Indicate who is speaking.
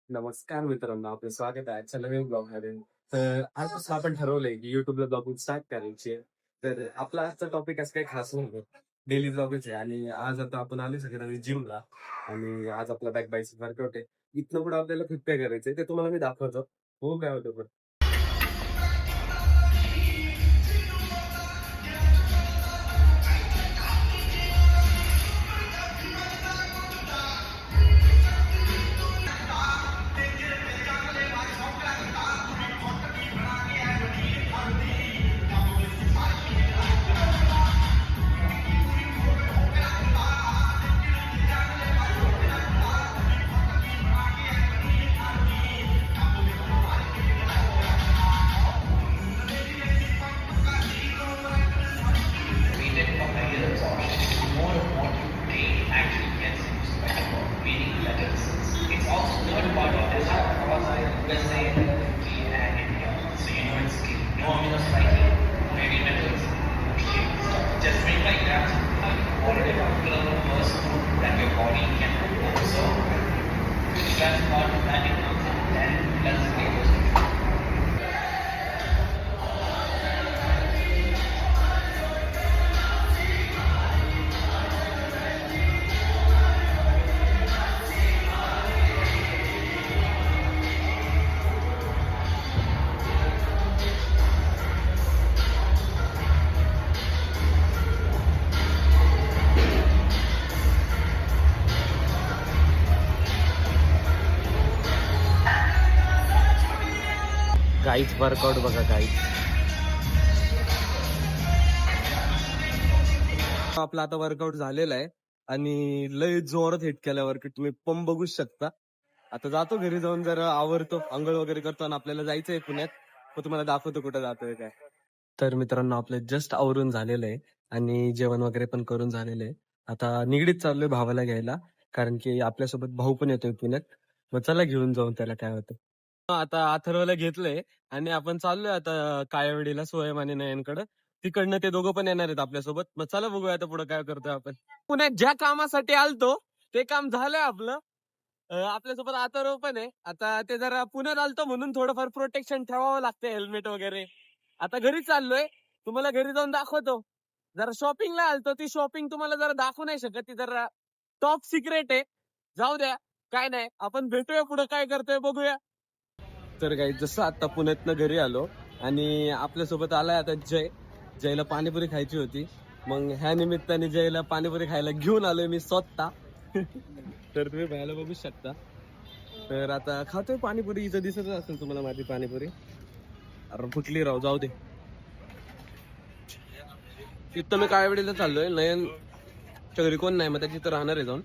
Speaker 1: नमस्कार मित्रांनो, आपलं स्वागत आहे आजच्या नवीन ब्लॉगमध्ये. तर आजपासून आपण ठरवलंय की युट्यूबला ब्लॉगिंग स्टार्ट करायची आहे. तर आपला आजचा टॉपिक असं काही खास नव्हतं. डेली ब्लॉगच आहे आणि आज आता आपण आलो सगळ्यांनी जिमला आणि आज आपला बॅक बायसेप वर्कआउट आहे. इथनं पुढे आपल्याला खूप काय करायचंय ते तुम्हाला मी दाखवतो. हो काय होतं पण.
Speaker 2: Treated for higher absorption, more of what you take actually gets into sweat, meaning better results. It's also third party tested across USA, Turkey, and India. So you know it's clean. No amino spiking, no heavy metals, no shade stuff. Just 25 grams of high quality molecular first food that your body can absorb. That's part of that it comes in 10 plus flavors.
Speaker 1: गाईच workout बघा गाईच. आपला आता workout झालेला आहे आणि लय जोरात hit केला workout. तुम्ही पंप बघू शकता. आता जातो घरी जाऊन जरा आवरतो, आंघोळ वगैरे करतो आणि आपल्याला जायचंय पुण्यात. मग तुम्हाला दाखवतो कुठं जातोय काय. तर मित्रांनो आपलं जस्ट आवरून झालेलं आहे आणि जेवण वगैरे पण करून झालेलं आहे. आता निगडीत चाललोय भावाला घ्यायला, कारण की आपल्यासोबत भाऊ पण येतोय पुण्यात. मग चला घेऊन जाऊन त्याला काय होतं. आता अथर्वला घेतलंय आणि आपण चाललोय आता काळेवाडीला सोयम आणि नयनकडं. तिकडनं ते दोघं पण येणार आहेत आपल्यासोबत. मग चला बघूया आता पुढे काय करतोय आपण. पुण्यात ज्या कामासाठी आलतो ते काम झालंय आपलं. आपल्यासोबत अथर्व पण आहे. आता ते जरा पुण्यात आलतो म्हणून थोडंफार प्रोटेक्शन ठेवावं लागतं, हेल्मेट वगैरे. आता घरी चाललोय, तुम्हाला घरी जाऊन दाखवतो. जरा शॉपिंगला आलतो, ती शॉपिंग तुम्हाला जरा दाखवू नाही शकत, ती जरा टॉप सिक्रेट आहे. जाऊ द्या, काय नाही, आपण भेटूया पुढे काय करतोय बघूया. तर काही जसं आता पुण्यातनं घरी आलो आणि आपल्यासोबत आलाय आता जयला पाणीपुरी खायची होती. मग ह्या निमित्ताने जयला पाणीपुरी खायला घेऊन आलोय मी स्वतः. तर तुम्ही बाहेर बघू शकता. तर आता खातोय पाणीपुरी. इथं दिसतच असेल तुम्हाला माझी पाणीपुरी. अरे कुठली राव, जाऊ दे. तिथं मी काळेवाडीला चाललोय. नयन घरी कोण नाही, मग त्याची तर राहणार आहे जाऊन.